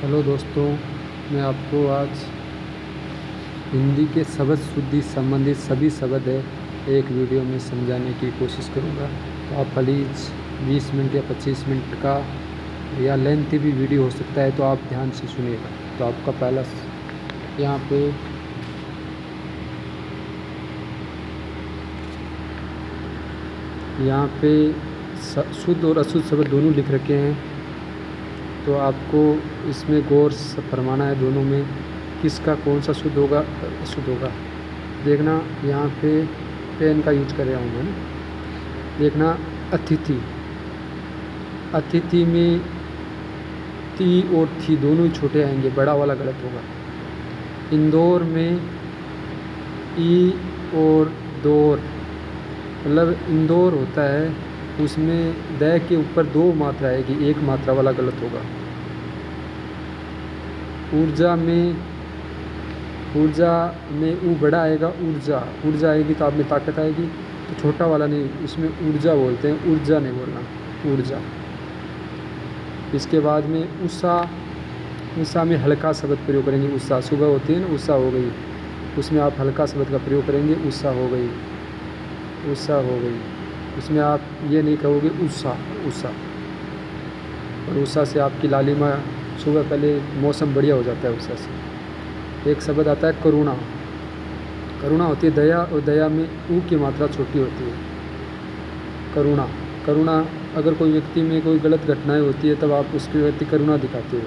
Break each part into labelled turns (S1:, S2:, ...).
S1: Hello दोस्तों, मैं आपको आज हिंदी के शब्द शुद्धि संबंधित सभी शब्द है एक वीडियो में समझाने की कोशिश करूँगा। तो आप प्लीज़ 20 मिनट या 25 मिनट का या लेंथी भी वीडियो हो सकता है, तो आप ध्यान से सुनिएगा। तो आपका पहला यहाँ पे शुद्ध और अशुद्ध शब्द दोनों लिख रखे हैं, तो आपको इसमें गौर से फरमाना है दोनों में किसका कौन सा शुद्ध होगा अशुद्ध होगा। देखना, यहाँ पे पेन का यूज कर रहा हूँ मैं। देखना, अतिथि, अतिथि में ती और थी दोनों ही छोटे आएंगे, बड़ा वाला गलत होगा। इंदौर में ई और दौर, मतलब इंदौर होता है उसमें द के ऊपर 2 मात्रा आएगी, 1 मात्रा वाला गलत होगा। ऊर्जा में ऊ बड़ा आएगा, ऊर्जा आएगी तो आप में ताकत आएगी, तो छोटा वाला नहीं, इसमें ऊर्जा बोलते हैं, ऊर्जा नहीं बोलना, ऊर्जा। इसके बाद में उषा में हल्का शब्द प्रयोग करेंगे। उषा सुबह होती है ना, उषा हो गई, उसमें आप हल्का शब्द का प्रयोग करेंगे, उषा हो गई, उषा हो गई। इसमें आप ये नहीं कहोगे उषा। और उषा से आपकी लालिमा, सुबह पहले मौसम बढ़िया हो जाता है उषा से। एक शब्द आता है करुणा, करुणा होती है दया, और दया में ऊ की मात्रा छोटी होती है। करुणा अगर कोई व्यक्ति में कोई गलत घटनाएं होती है तब आप उसके व्यक्ति करुणा दिखाते हो।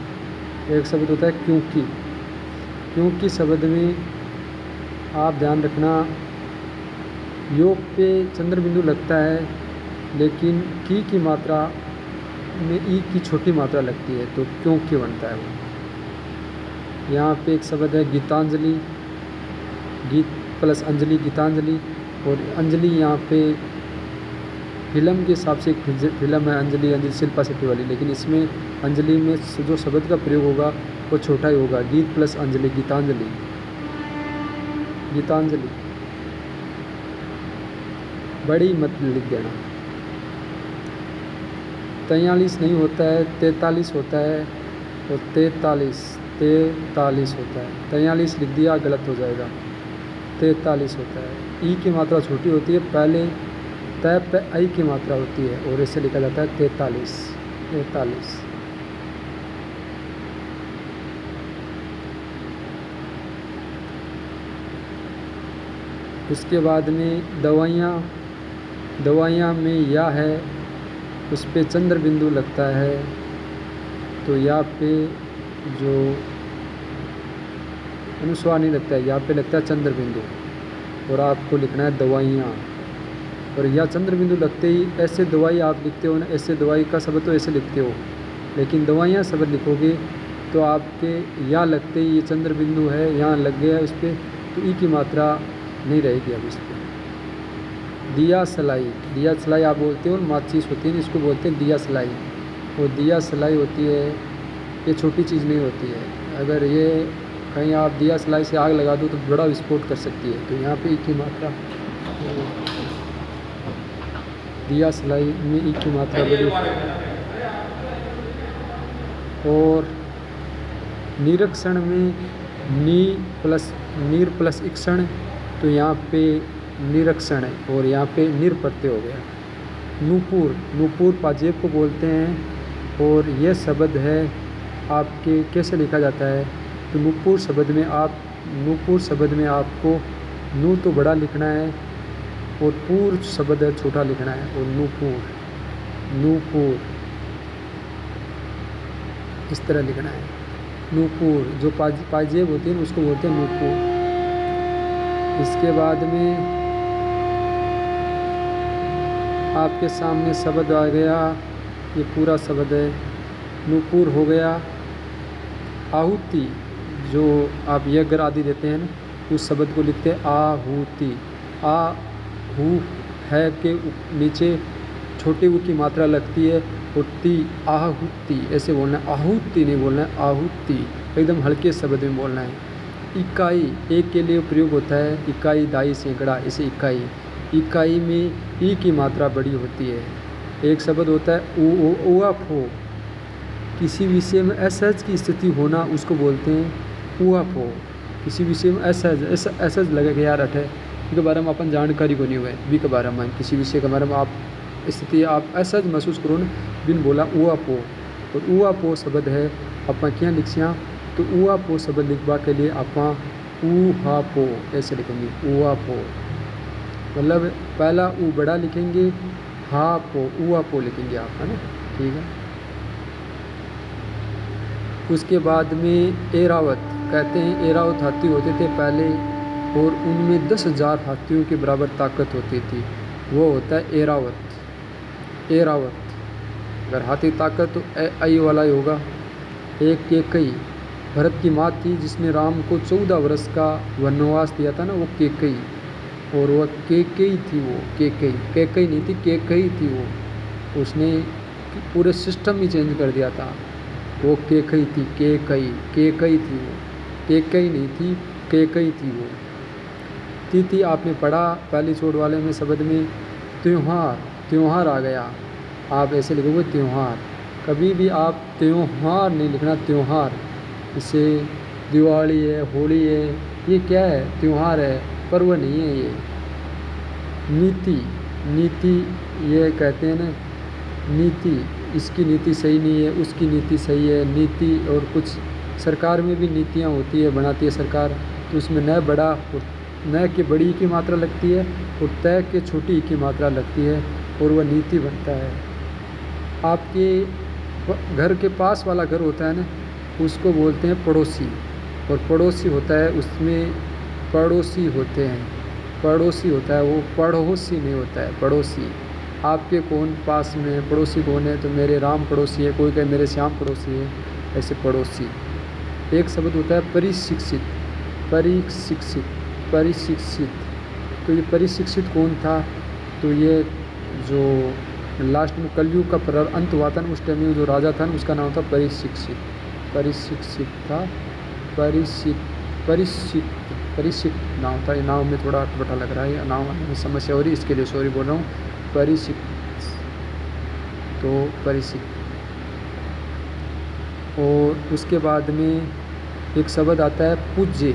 S1: एक शब्द होता है क्योंकि शब्द में आप ध्यान रखना, योग पे चंद्र बिंदु लगता है, लेकिन की मात्रा में ई की छोटी मात्रा लगती है, तो क्योंकि बनता है वो। यहाँ पे एक शब्द है गीतांजलि, गीत प्लस अंजलि, गीतांजलि। और अंजलि यहाँ पे फिल्म के हिसाब से एक फिल्म है अंजलि शिल्पा शेट्टी वाली, लेकिन इसमें अंजलि में जो शब्द का प्रयोग होगा वो छोटा ही होगा। गीत प्लस अंजलि, गीतांजलि। बड़ी मत लिख देना। 43 नहीं होता है, 43 होता है, और 43 होता है। 43 लिख दिया गलत हो जाएगा, 43 होता है। ई की मात्रा छोटी होती है, पहले तय पे आई की मात्रा होती है, और इसे लिखा जाता है 43। उसके बाद में दवाइयाँ में या है, उस पे चंद्र बिंदु लगता है, तो यहाँ पे जो अनुस्वार नहीं लगता है, यहाँ पे लगता है चंद्र बिंदु, और आपको लिखना है दवाइयाँ। और या चंद्र बिंदु लगते ही ऐसे दवाई आप लिखते हो ना, ऐसे दवाई का शब्द तो ऐसे लिखते हो, लेकिन दवाइयाँ शब्द लिखोगे तो आपके या लगते ही ये चंद्र बिंदु है, यहाँ लग गया उस पर, तो ई की मात्रा नहीं रहेगी अब इस पर। दिया सलाई आप बोलते हो, और माचिस होती है इसको बोलते हैं दिया सलाई। और दिया सलाई होती है, ये छोटी चीज़ नहीं होती है। अगर ये कहीं आप दिया सलाई से आग लगा दो तो बड़ा विस्फोट कर सकती है, तो यहाँ पे ई की मात्रा, दिया सलाई में ई की मात्रा बड़ी। और निरीक्षण में नीर प्लस इक्षण, तो यहाँ पे निरीक्षण है, और यहाँ पे निर प्रत्यय हो गया। नूपुर पाजेब को बोलते हैं, और यह शब्द है आपके कैसे लिखा जाता है, तो नूपुर शब्द में आपको नू तो बड़ा लिखना है, और पूर शब्द है छोटा लिखना है। और नूपुर इस तरह लिखना है। नूपुर जो पाजेब होती है उसको बोलते हैं नूपुर। इसके बाद में आपके सामने शब्द आ गया, ये पूरा शब्द है, नूपुर हो गया। आहुति, जो आप यज्ञ आदि देते हैं ना, उस शब्द को लिखते हैं आहुति। आहू है के नीचे छोटे ऊ की मात्रा लगती है, और ती आहुति ऐसे बोलना है, आहुति नहीं बोलना है, आहुति एकदम हल्के शब्द में बोलना है। इकाई एक के लिए प्रयोग होता है, इकाई दाई सैकड़ा, इसे इकाई में ई की मात्रा बड़ी होती है। एक शब्द होता है उआफो, किसी विषय में असहज की स्थिति होना उसको बोलते हैं ऊहापोह। किसी विषय में असहज लगे कि यार अठे के बारे में अपन जानकारी को नहीं हुए भी के बारे में किसी विषय के बारे में आप स्थिति आप असहज महसूस करो न बिन बोला ऊहापोह। और ऊहापोह शब्द है अपन क्या लिखिया तो ऊहापोह शब्द लिखवा के लिए आप ऊहापोह ऐसे लिखेंगे ऊहापोह। मतलब पहला ऊ बड़ा लिखेंगे हा पो ऊहापोह लिखेंगे आप, है ना, ठीक है। उसके बाद में एरावत कहते हैं, एरावत हाथी होते थे पहले और उनमें 10,000 हाथियों के बराबर ताकत होती थी, वो होता है एरावत। एरावत अगर हाथी ताकत तो आई वाला ही होगा। एक केकई भरत की माँ थी जिसने राम को 14 वर्ष का वनवास दिया था ना, वो केकई। और वह केकई थी, वो केकई केकई नहीं थी, केकई थी वो। उसने पूरे सिस्टम ही चेंज कर दिया था। वो केकई थी, केकई केकई थी वो, केकई नहीं थी, केकई थी वो। थी आपने पढ़ा पहली छोड़ वाले में शब्द में त्योहार, त्योहार आ गया, आप ऐसे लिखोगे त्योहार। कभी भी आप त्योहार नहीं लिखना, त्योहार। जैसे दिवाली है, होली है, ये क्या है, त्योहार है, पर्व नहीं है ये। नीति, नीति ये कहते हैं ना, नीति, इसकी नीति सही नहीं है, उसकी नीति सही है। नीति और कुछ सरकार में भी नीतियाँ होती है, बनाती है सरकार, तो उसमें न बड़ा न के बड़ी की मात्रा लगती है और तय के छोटी की मात्रा लगती है और वह नीति बनता है। आपके घर के पास वाला घर होता है ना, उसको बोलते हैं पड़ोसी। और पड़ोसी होता है, उसमें पड़ोसी होते हैं, पड़ोसी होता है, वो पड़ोसी नहीं होता है, पड़ोसी। आपके कौन पास में पड़ोसी कौन है, तो मेरे राम पड़ोसी है, कोई कहे मेरे श्याम पड़ोसी है, ऐसे पड़ोसी। एक शब्द होता है परिशिक्षित, परिशिक्षित, परिशिक्षित। तो ये परिशिक्षित कौन था, तो ये जो लास्ट में कलयुग का अंत हुआ था ना, उस टाइम में जो राजा था ना, उसका नाम था परिशिक्षित, परिशिक्षित था, परिशित नाम था। ये नाम में थोड़ा अटपटा लग रहा है, नाम में समस्या हो रही, इसके लिए सॉरी बोल रहा हूँ। परिशित, तो परिशित। और उसके बाद में एक शब्द आता है पूज्य।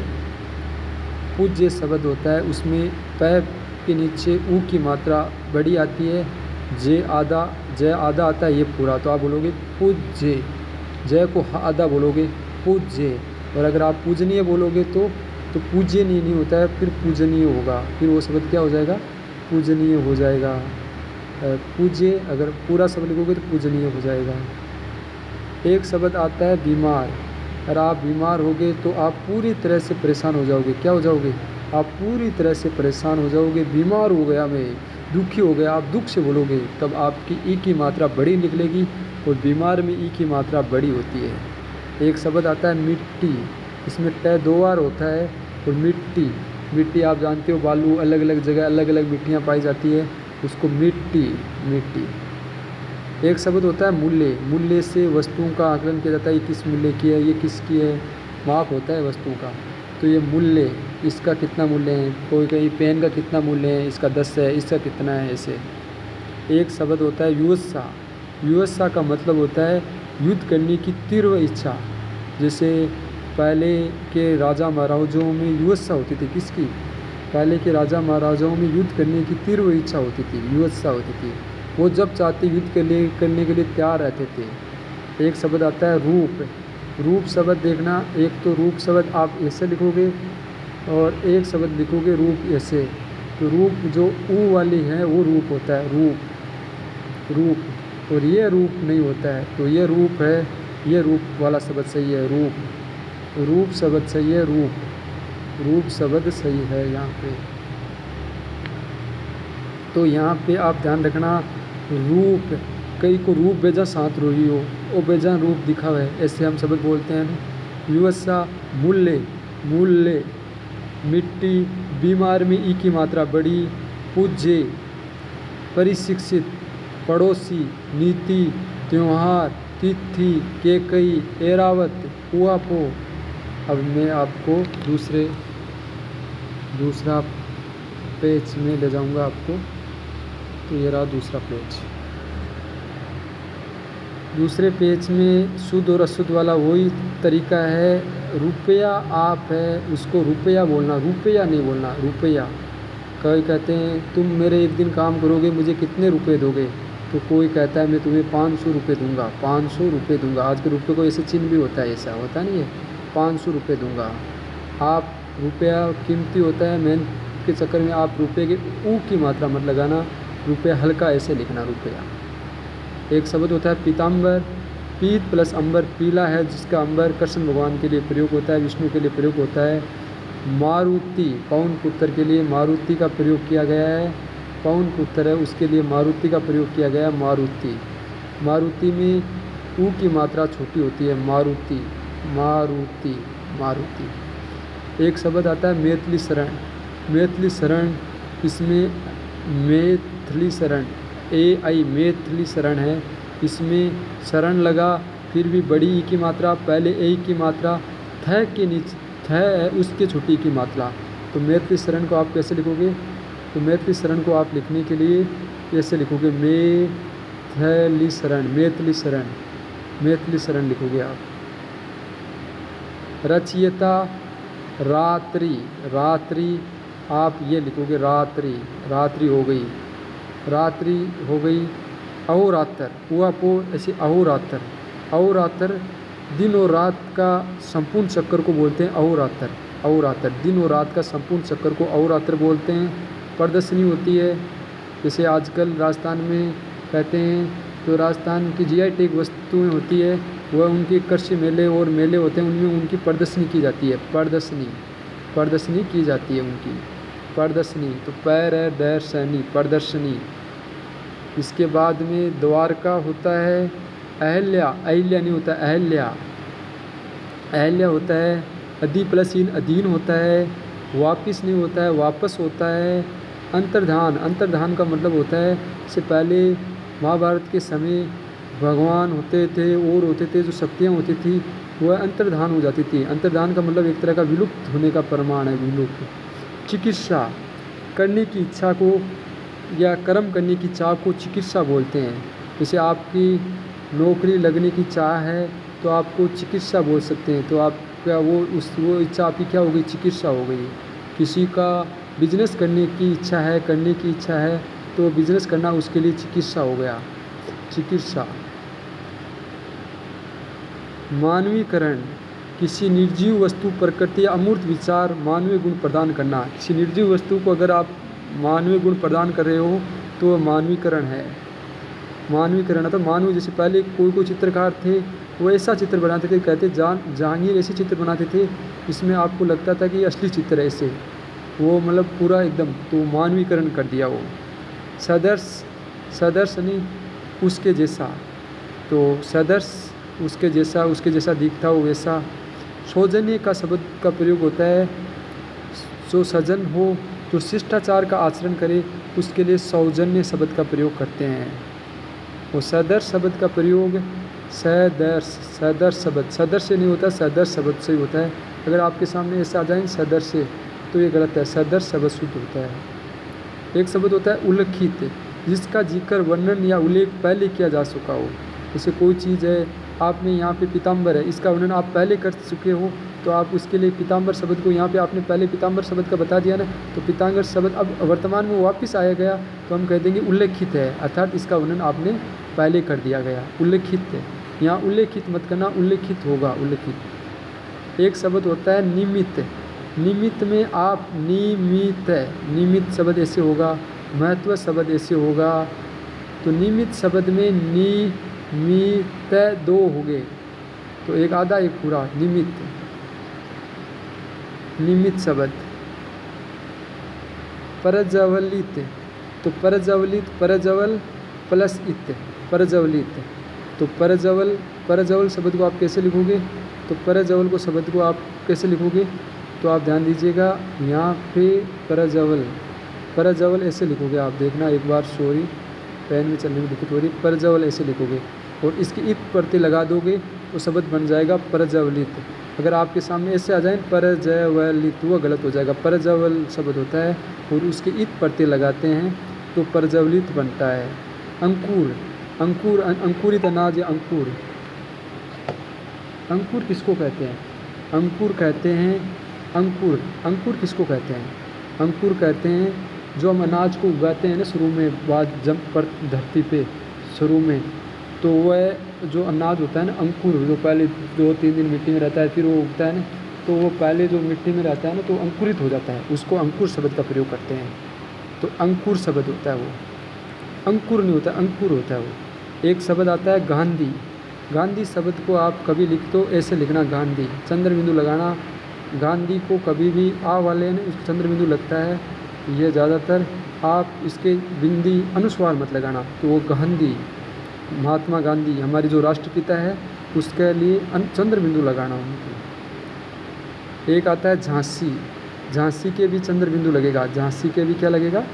S1: पूज्य शब्द होता है, उसमें पै के नीचे ऊ की मात्रा बड़ी आती है, जे आधा आता है, ये पूरा, तो आप बोलोगे पूज्य। जय को आधा बोलोगे पूज्य। और अगर आप पूजनीय बोलोगे तो पूज्यनीय नहीं होता है, फिर पूजनीय होगा, फिर वो शब्द क्या हो जाएगा, पूजनीय हो जाएगा। पूज्य अगर पूरा शब्द लिखोगे तो पूजनीय हो जाएगा। एक शब्द आता है बीमार। अगर आप बीमार होगे तो आप पूरी तरह से परेशान हो जाओगे। क्या हो जाओगे, आप पूरी तरह से परेशान हो जाओगे। बीमार हो गया मैं, दुखी हो गया, आप दुख से बोलोगे, तब आपकी ई की मात्रा बड़ी निकलेगी और बीमार में ई की मात्रा बड़ी होती है। एक शब्द आता है मिट्टी, इसमें ट 2 बार होता है। और मिट्टी, मिट्टी आप जानते हो, बालू अलग अलग जगह अलग अलग मिट्टियाँ पाई जाती है, उसको मिट्टी, मिट्टी। एक शब्द होता है मूल्य। मूल्य से वस्तुओं का आकलन किया जाता है, ये किस मूल्य की है, ये किसकी है, माप होता है वस्तुओं का। तो ये मूल्य, इसका कितना मूल्य है, कोई कहीं पेन का कितना मूल्य है, इसका 10 है, इसका कितना है, ऐसे। एक शब्द होता है युत्सा। युत्सा का मतलब होता है युद्ध करने की तीव्र इच्छा। जैसे पहले के राजा महाराजाओं में युत्सा होती थी, किसकी, पहले के राजा महाराजाओं में युद्ध करने की तीव्र इच्छा होती थी, युत्सा होती थी। वो जब चाहते युद्ध करने के लिए तैयार रहते थे। एक शब्द आता है रूप। रूप शब्द देखना, एक तो रूप शब्द आप ऐसे लिखोगे और एक शब्द लिखोगे रूप ऐसे। तो रूप जो ऊ वाली है वो रूप होता है, रूप, रूप। और ये रूप नहीं होता है, तो ये रूप है, ये रूप वाला शब्द सही है, रूप, रूप शब्द सही है, रूप, रूप शब्द सही है यहाँ पे। तो यहाँ पे आप ध्यान रखना, रूप, कई को रूप बेजा साथ रोही हो, वो बेजा रूप दिखा है, ऐसे हम शब्द बोलते हैं ना। युवसा मूल्य, मूल्य, मिट्टी, बीमार में ई की मात्रा बड़ी, पूज्य, परिशिक्षित, पड़ोसी, नीति, त्योहार, तिथि, केकई, एरावत, ऊहापोह। अब मैं आपको दूसरा पेज में ले जाऊंगा आपको। तो ये रहा दूसरा पेज। दूसरे पेज में शुद्ध और अशुद्ध वाला वही तरीका है। रुपया आप है, उसको रुपया बोलना, रुपया नहीं बोलना, रुपया। कई कहते हैं तुम मेरे एक दिन काम करोगे, मुझे कितने रुपए दोगे? तो कोई कहता है मैं तुम्हें 500 रुपये दूंगा, 500 रुपये दूंगा। आज के रुपये को ऐसे चिन्ह भी होता है, ऐसा होता नहीं है, 500 रुपये दूंगा। आप रुपया कीमती होता है, मेहनत के चक्कर में आप रुपये के ऊ की मात्रा मत लगाना, रुपया हल्का ऐसे लिखना, रुपया। एक शब्द होता है पीताम्बर, पीत प्लस अंबर, पीला है जिसका अंबर कृष्ण भगवान के लिए प्रयोग होता है, विष्णु के लिए प्रयोग होता है। मारुति, पवन पुत्र के लिए मारुति का प्रयोग किया गया है, पवन पुत्र है उसके लिए मारुति का प्रयोग किया गया है, मारुति। मारुति में ऊ की मात्रा छोटी होती है, मारुति, मारुति, मारुति। एक शब्द आता है मैथिली शरण, मैथिली शरण, इसमें मैथिली शरण, AI मैथिली शरण है, इसमें शरण लगा, फिर भी बड़ी ई की मात्रा, पहले ए की मात्रा, थ के नीचे थ है उसके छोटी की मात्रा। तो मैथिली शरण को आप कैसे लिखोगे? तो मैथिली शरण को आप लिखने के लिए ऐसे लिखोगे, मैथिली शरण, मैथिली शरण, मैथिली शरण लिखोगे आप। रचयिता रात्रि, रात्रि आप ये लिखोगे, रात्रि, रात्रि हो गई, रात्रि हो गई। अहोरात्र, हुआ पो ऐसे अहोरात्र, अहोरात्र दिन और रात का संपूर्ण चक्कर को बोलते हैं अहोरात्र, अहोरात्र दिन और रात का संपूर्ण चक्कर को अहोरात्र बोलते हैं। प्रदर्शनी होती है, जैसे आजकल राजस्थान में कहते हैं, तो राजस्थान की GI टैग वस्तुएं होती है, वह उनके कृषि मेले और मेले होते हैं, उनमें उनकी प्रदर्शनी की जाती है, प्रदर्शनी, प्रदर्शनी की जाती है उनकी, प्रदर्शनी। तो पैर है दर्शनी, प्रदर्शनी। इसके बाद में द्वारका होता है अहल्या, अहिल्या नहीं होता, अहल्या, अहल्या होता है। अधि प्लस इन, अधीन होता है। वापिस नहीं होता है, वापस होता है। अंतर्धान, अंतर्धान का मतलब होता है, इससे पहले महाभारत के समय भगवान होते थे और होते थे, जो शक्तियाँ होती थी वह अंतर्धान हो जाती थी। अंतर्धान का मतलब एक तरह का विलुप्त होने का प्रमाण है, विलुप्त। चिकित्सा, करने की इच्छा को या कर्म करने की चाह को चिकित्सा बोलते हैं। जैसे आपकी नौकरी लगने की चाह है तो आपको चिकित्सा बोल सकते हैं, तो आपका वो इच्छा आपकी क्या हो गई? चिकित्सा हो गई। किसी का बिजनेस करने की इच्छा है, करने की इच्छा है, तो बिजनेस करना उसके लिए चिकित्सा हो गया, चिकित्सा। मानवीकरण, किसी निर्जीव वस्तु, प्रकृति या अमूर्त विचार, मानवीय गुण प्रदान करना। किसी निर्जीव वस्तु को अगर आप मानवीय गुण प्रदान कर रहे हो तो वह मानवीकरण है, मानवीकरण है। तो मानव, जैसे पहले कोई चित्रकार थे, वो ऐसा चित्र बनाते थे, कहते जहांगीर ऐसे चित्र बनाते थे, इसमें आपको लगता था कि ये असली चित्र है, ऐसे वो मतलब पूरा एकदम, तो मानवीकरण कर दिया वो। सदर्श, सदर्श नहीं उसके जैसा, तो सदर्श उसके जैसा, उसके जैसा दिखता हो वैसा। सौजन्य का शब्द का प्रयोग होता है, जो सजन हो, जो शिष्टाचार का आचरण करे, उसके लिए सौजन्य शब्द का प्रयोग करते हैं। वो सदर्श शब्द का प्रयोग सदर्श, सदर्श शब्द, सदर्श से नहीं होता, सदर्श शब्द से ही होता है। अगर आपके सामने ऐसे आ जाए सदर्श से, तो ये गलत है, सदर्श शब्द शुद्ध होता है। एक शब्द होता है उल्लिखित, जिसका जिक्र, वर्णन या उल्लेख पहले किया जा चुका हो। जैसे कोई चीज़ है, आपने यहाँ पे पीताम्बर है, इसका वर्णन आप पहले कर चुके हो, तो आप उसके लिए पीताम्बर शब्द को यहाँ पे आपने पहले पीताम्बर शब्द का बता दिया ना, तो पीताम्बर शब्द अब वर्तमान में वापस आया गया, तो हम कह देंगे उल्लेखित है, अर्थात इसका वर्णन आपने पहले कर दिया गया, उल्लेखित है। यहाँ उल्लेखित मत करना, उल्लेखित होगा, उल्लेखित। एक शब्द होता है निमित्त, निमित्त में आप निमित्त, निमित्त शब्द ऐसे होगा, महत्व शब्द ऐसे होगा, तो निमित्त शब्द में निमित्त दो हो गए, तो एक आधा एक पूरा, निमित्त, निमित्त शब्द। प्रज्वलित, तो प्रज्वलित, प्रज्वल प्लस इत, प्रज्वलित, तो प्रज्वल, प्रज्वल शब्द को आप कैसे लिखोगे? तो प्रज्वल को शब्द को आप कैसे लिखोगे? तो आप ध्यान दीजिएगा, यहाँ पे प्रज्वल, प्रज्वल ऐसे लिखोगे आप, देखना एक बार, सॉरी पेन में चलने में दिक्कत हो रही, प्रज्वल ऐसे लिखोगे और इसकी इत प्रत्यय लगा दोगे तो शब्द बन जाएगा प्रज्वलित। अगर आपके सामने ऐसे आ जाए प्रज्वलित, वो गलत हो जाएगा, प्रज्वल शब्द होता है और उसके इत प्रत्यय लगाते हैं तो प्रज्वलित बनता है। अंकुर, अंकुर, अंकुरित अनाज या अंकुर। अंकुर किसको कहते हैं? अंकुर कहते हैं, अंकुर, अंकुर किसको कहते हैं? अंकुर कहते हैं जो हम अनाज को उगाते हैं ना शुरू में, बाद जब पर धरती पे शुरू में, तो वह जो अनाज होता है ना अंकुर, जो पहले 2-3 दिन मिट्टी में रहता है फिर वो उगता है ना, तो वो पहले जो मिट्टी में रहता है ना तो अंकुरित हो जाता है, उसको अंकुर शब्द का प्रयोग करते हैं। तो अंकुर शब्द होता है वो, अंकुर नहीं होता, अंकुर होता है वो। एक शब्द आता है गांधी। गांधी शब्द को आप कभी लिख दो, ऐसे लिखना गांधी, चंद्र बिंदु लगाना। गांधी को कभी भी आ वाले ने उसको चंद्र बिंदु लगता है, ये ज़्यादातर आप इसके बिंदी अनुस्वार मत लगाना, तो वो गांधी, महात्मा गांधी हमारी जो राष्ट्रपिता है उसके लिए चंद्र बिंदु लगाना उनको। एक आता है झांसी। झांसी के भी चंद्र बिंदु लगेगा, झांसी के भी क्या लगेगा?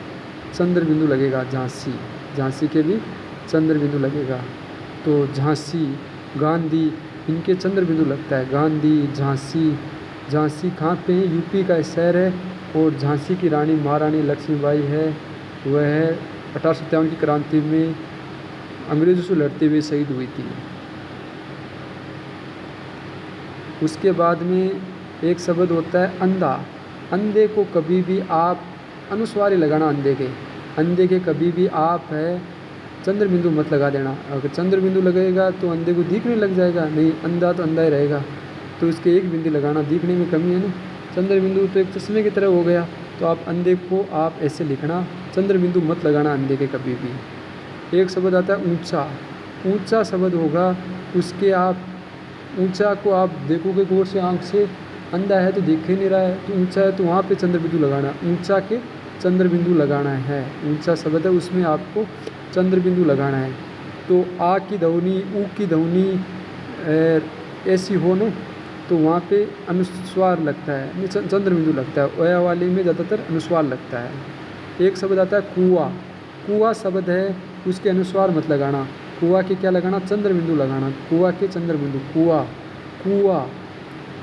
S1: चंद्र बिंदु लगेगा। झांसी, झांसी के भी चंद्र बिंदु लगेगा। तो झांसी, गांधी, इनके चंद्र बिंदु लगता है। गांधी, झांसी। झांसी कहाँ पे है? यूपी का शहर है, और झांसी की रानी महारानी लक्ष्मीबाई है, वह 1857 की क्रांति में अंग्रेज़ों से लड़ते हुए शहीद हुई थी। उसके बाद में एक शब्द होता है अंधा। अंधे को कभी भी आप अनुस्वार ही लगाना, अंधे के, अंधे के कभी भी आप है चंद्र बिंदु मत लगा देना। अगर चंद्र बिंदु लगेगा तो अंधे को दिखने लग जाएगा, नहीं अंधा तो अंधा ही रहेगा, तो इसके एक बिंदु लगाना, दिखने में कमी है ना। चंद्र बिंदु तो एक चश्मे की तरह हो गया, तो आप अंधे को आप ऐसे लिखना, चंद्र बिंदु मत लगाना अंधे के कभी भी। एक शब्द आता है ऊंचा। ऊंचा शब्द होगा, उसके आप ऊंचा को आप देखोगे गौर से आंख से, अंधा है तो दिख ही नहीं रहा है, तो ऊंचा है तो वहाँ पे चंद्र बिंदु लगाना, ऊंचा के चंद्र बिंदु लगाना है। ऊंचा शब्द है, उसमें आपको चंद्र बिंदु लगाना है। तो आ की ध्वनि, ऊ की ध्वनि ऐसी हो न, तो वहाँ पे अनुस्वार लगता है, चंद्र बिंदु लगता है। ओया वाली में ज़्यादातर अनुस्वार लगता है। एक शब्द आता है कुआ। कुआ शब्द है, उसके अनुस्वार मत लगाना, कुआ के क्या लगाना? चंद्र बिंदु लगाना, कुआ के चंद्र बिंदु। कुआ, कुआ,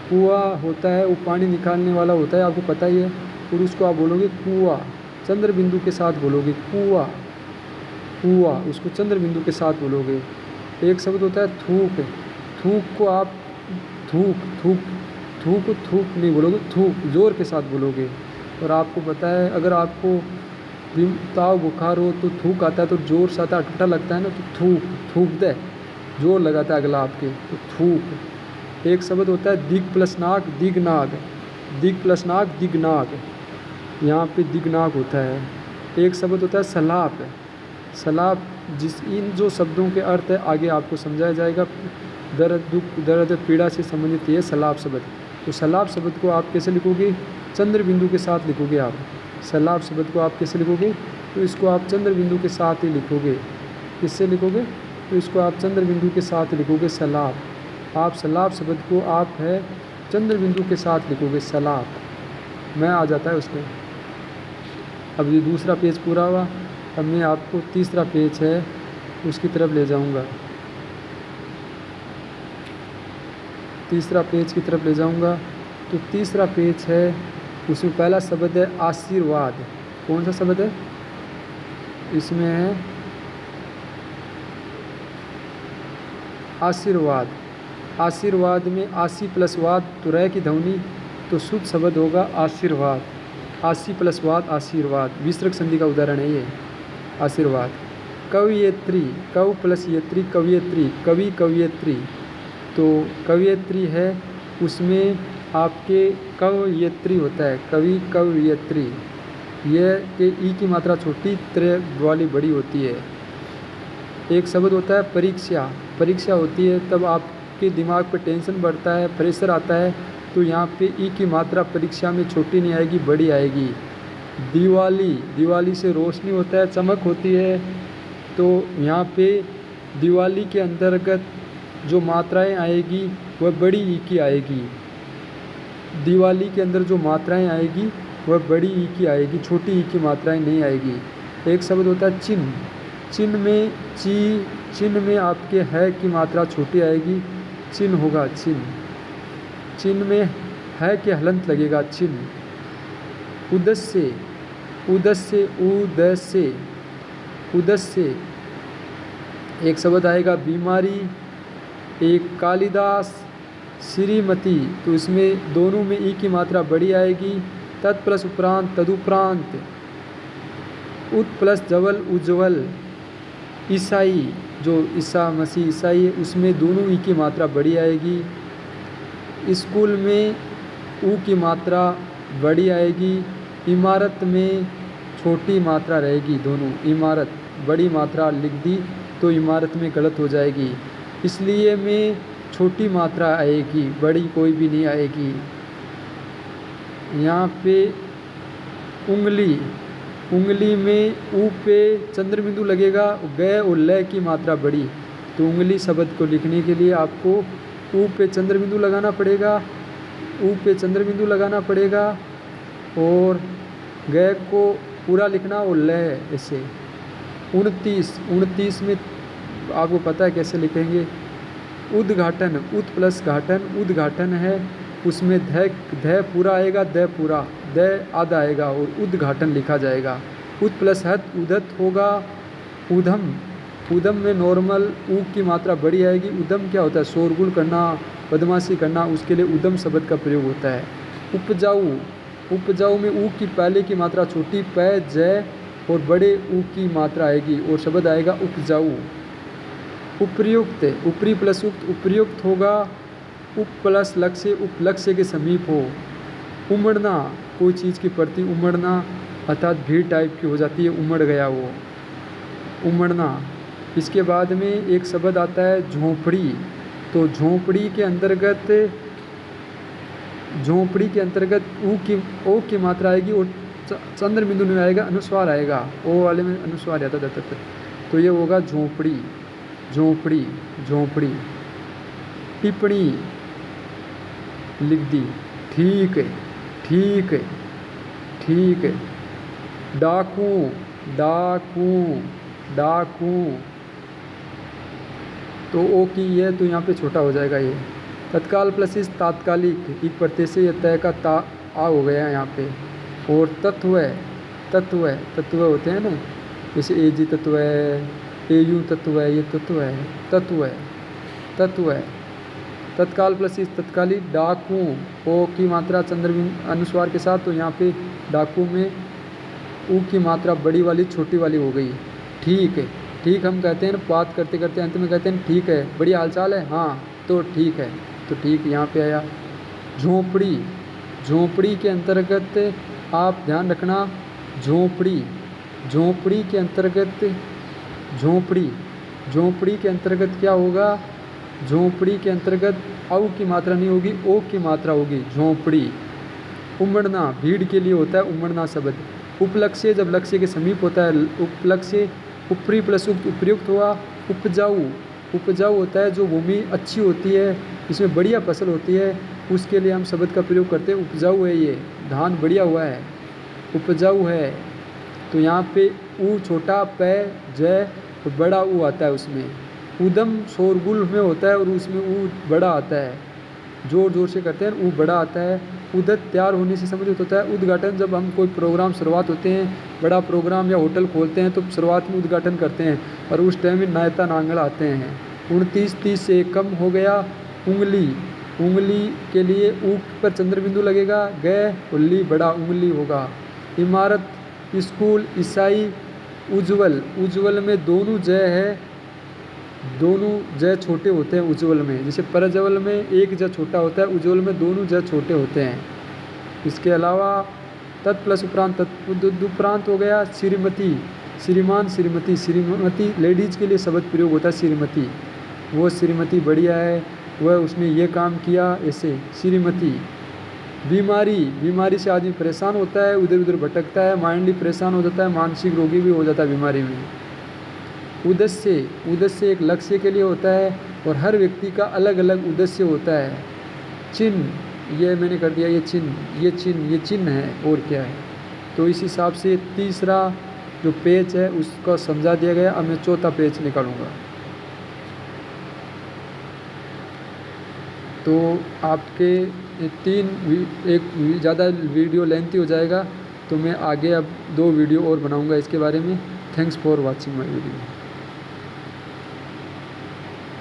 S1: कुआ होता है वो पानी निकालने वाला होता है, आपको पता ही है, और उसको आप बोलोगे कुआ, चंद्र बिंदु के साथ बोलोगे कुआ, कुआ, उसको चंद्र बिंदु के साथ बोलोगे। एक शब्द होता है थूक। थूक को आप थूक, थूक, थूक, थूक नहीं बोलोगे, थूक जोर के साथ बोलोगे। और आपको पता है अगर आपको ताव बुखार हो तो थूक आता है, तो जोर से आता है, अटपटा लगता है ना, तो थूक, थूक दे, जोर लगाता है अगला आपके, तो थूक। एक शब्द होता है दिग प्लस नाग, दिगनाग। दिग प्लस नाग, दिगनाग, यहाँ पे दिगनाग होता है। एक शब्द होता है सलाप। सलाप, जिस इन जो शब्दों के अर्थ है आगे आपको समझाया जाएगा। दर्द, दुख, दर्द, पीड़ा से संबंधित ये सलाप शब्द। तो सलाप शब्द को आप कैसे लिखोगे? चंद्र बिंदु के साथ लिखोगे आप। सलाप शब्द को आप कैसे लिखोगे? तो इसको आप चंद्र बिंदु के साथ ही लिखोगे। किससे लिखोगे? तो इसको आप चंद्र बिंदु के साथ लिखोगे, सलाप। आप सलाप शब्द को आप है चंद्र बिंदु के साथ लिखोगे, सलाप। मैं आ जाता है उसमें। अब ये दूसरा पेज पूरा हुआ, अब मैं आपको तीसरा पेज है उसकी तरफ ले जाऊंगा। तीसरा पेज की तरफ ले जाऊंगा। तो तीसरा पेज है, उसमें पहला शब्द है आशीर्वाद। कौन सा शब्द है? इसमें है आशीर्वाद। आशीर्वाद में आशी प्लस वाद, तो रह की ध्वनि, तो शुद्ध शब्द होगा आशीर्वाद। आशी प्लस वाद, आशीर्वाद, विसर्ग संधि का उदाहरण है ये, आशीर्वाद। कवयित्री, कव प्लस यत्री, कवयित्री, कवि, कवयित्री, तो कवयित्री है, उसमें आपके कवयित्री होता है, कवि, कवयित्री। यह के ई की मात्रा छोटी, त्र वाली बड़ी होती है। एक शब्द होता है परीक्षा। परीक्षा होती है तब आपके दिमाग पर टेंशन बढ़ता है, प्रेशर आता है, तो यहाँ पे ई की मात्रा परीक्षा में छोटी नहीं आएगी, बड़ी आएगी। दिवाली, दिवाली से रोशनी होता है, चमक होती है, तो यहाँ पे दिवाली के अंतर्गत जो मात्राएं आएगी वह बड़ी ई की आएगी। दिवाली के अंदर जो मात्राएं आएगी वह बड़ी ई की आएगी, छोटी ई की मात्राएं नहीं आएगी। एक शब्द होता है चिन्ह। चिन्ह में चिन्ह में आपके है की मात्रा छोटी आएगी, चिन्ह होगा चिन्ह। चिन्ह में है के हलंत लगेगा, चिन्ह। उद्देश्य, उद्देश्य, उद्देश्य, उद्देश्य, एक शब्द आएगा बीमारी, एक कालिदास, श्रीमती, तो इसमें दोनों में ई की मात्रा बड़ी आएगी। तत् प्लस उपरांत, तदुपरांत, उत प्लस जवल, उज्ज्वल, ईसाई, जो ईसा मसीह ईसाई है उसमें दोनों ई की मात्रा बड़ी आएगी। स्कूल में ऊ की मात्रा बड़ी आएगी। इमारत में छोटी मात्रा रहेगी दोनों। इमारत बड़ी मात्रा लिख दी तो इमारत में गलत हो जाएगी, इसलिए में छोटी मात्रा आएगी, बड़ी कोई भी नहीं आएगी। यहाँ पे उंगली, उंगली में ऊ पे चंद्रबिंदु लगेगा, ग और ल की मात्रा बड़ी, तो उंगली शब्द को लिखने के लिए आपको ऊ पे चंद्रबिंदु लगाना पड़ेगा, ऊ पे चंद्रबिंदु लगाना पड़ेगा और ग को पूरा लिखना और ल ऐसे। 29 में आपको पता है कैसे लिखेंगे। उद्घाटन, उत प्लस घाटन, उद्घाटन है, उसमें ध पूरा आएगा, द पूरा, द आधा आएगा और उद्घाटन लिखा जाएगा। उत प्लस हत, उदत होगा। उधम, उधम में नॉर्मल ऊ की मात्रा बड़ी आएगी। उधम क्या होता है? शोरगुल करना, बदमाशी करना, उसके लिए उधम शब्द का प्रयोग होता है। उपजाऊ, उपजाऊ में ऊ की पहले की मात्रा छोटी, पै जय और बड़े ऊ की मात्रा आएगी और शब्द आएगा उपजाऊ। उपर्युक्त, ऊपरी प्लस उक्त, उपर्युक्त होगा। उप प्लस लक्ष्य, उपलक्ष्य के समीप हो। उमड़ना, कोई चीज़ की प्रति उमड़ना, अर्थात भीड़ टाइप की हो जाती है, उमड़ गया वो, उमड़ना। इसके बाद में एक शब्द आता है झोंपड़ी, तो झोंपड़ी के अंतर्गत, झोंपड़ी के अंतर्गत ओ की मात्रा आएगी और चंद्र बिंदु में आएगा, अनुस्वार आएगा, ओ वाले में अनुस्वार आता था तब, तो ये होगा झोंपड़ी, झोंपड़ी, झोंपड़ी। टिप्पणी लिख दी, ठीक है, ठीक है, ठीक है। डाकू, डाकू, डाकू, तो ओ की ये तो यहाँ पे छोटा हो जाएगा ये। तत्काल प्लस इस तात्कालिक, एक प्रत्यय से ये तय का ता आ हो गया यहाँ पे। और तत्व, तत्व, तत्व होते हैं ना, जैसे ए जी तत्व है, ए यू तत्व है, ये तत्व है, तत्व है, तत्व है। तत्काल प्लस इस तत्कालिक। डाकू, ओ की मात्रा चंद्र अनुस्वार के साथ, तो यहाँ पे डाकू में ऊ की मात्रा बड़ी वाली छोटी वाली हो गई। ठीक है, ठीक हम कहते हैं ना, बात करते करते अंत में कहते हैं ठीक है, बढ़िया हालचाल है, हाँ तो ठीक है, तो ठीक यहाँ पे आया। झोंपड़ी, झोंपड़ी के अंतर्गत आप ध्यान रखना, झोंपड़ी, झोंपड़ी के अंतर्गत, झोंपड़ी, झोंपड़ी के अंतर्गत क्या होगा? झोंपड़ी के अंतर्गत औ की मात्रा नहीं होगी, ओ की मात्रा होगी, झोंपड़ी। उमड़ना, भीड़ के लिए होता है उमड़ना शब्द। उपलक्ष्य, जब लक्ष्य के समीप होता है, उपलक्ष्य। ऊपरी प्लस उक्त, उपयुक्त हुआ। उपजाऊ, उपजाऊ होता है जो भूमि अच्छी होती है, इसमें बढ़िया फसल होती है, उसके लिए हम शब्द का प्रयोग करते हैं, उपजाऊ है ये, धान बढ़िया हुआ है, उपजाऊ है। तो यहाँ पे ऊ छोटा, पै जय और बड़ा ऊ आता है उसमें। उदम शोरगुल में होता है और उसमें ऊ बड़ा आता है, जोर जोर से करते हैं, ऊ बड़ा आता है। उदत, तैयार होने से संबंधित होता है। उद्घाटन, जब हम कोई प्रोग्राम शुरुआत होते हैं, बड़ा प्रोग्राम या होटल खोलते हैं, तो शुरुआत में उद्घाटन करते हैं और उस टाइम में नायता नांगड़ आते हैं। 29, 30 से कम हो गया। उंगली, उंगली के लिए ऊ पर चंद्रबिंदु लगेगा, गए उल्ली बड़ा उंगली होगा। इमारत, स्कूल, ईसाई। उज्ज्वल, उज्ज्वल में दोनों जय है, दोनों जय छोटे होते हैं उज्ज्वल में, जैसे परज्वल में एक जय छोटा होता है, उज्ज्वल में दोनों जय छोटे होते हैं। इसके अलावा तत् प्लस उपरांत, तदुपरांत हो गया। श्रीमती, श्रीमान, श्रीमती, श्रीमती लेडीज़ के लिए शब्द प्रयोग होता है श्रीमती, वो श्रीमती बढ़िया है, वह उसने ये काम किया, ऐसे श्रीमती। बीमारी, बीमारी से आदमी परेशान होता है, उधर उधर भटकता है, माइंडली परेशान हो जाता है, मानसिक रोगी भी हो जाता है बीमारी में। उद्देश्य, उद्देश्य एक लक्ष्य के लिए होता है और हर व्यक्ति का अलग अलग उद्देश्य होता है। चिन्ह, ये मैंने कर दिया, ये चिन्ह, ये चिन्ह, ये चिन्ह है और क्या है। तो इस हिसाब से तीसरा जो पेज है उसको समझा दिया गया। अब मैं चौथा पेज निकालूंगा। तो आपके एक ज़्यादा वीडियो लेंथी हो जाएगा, तो मैं आगे अब 2 वीडियो और बनाऊंगा इसके बारे में। Thanks for watching my video.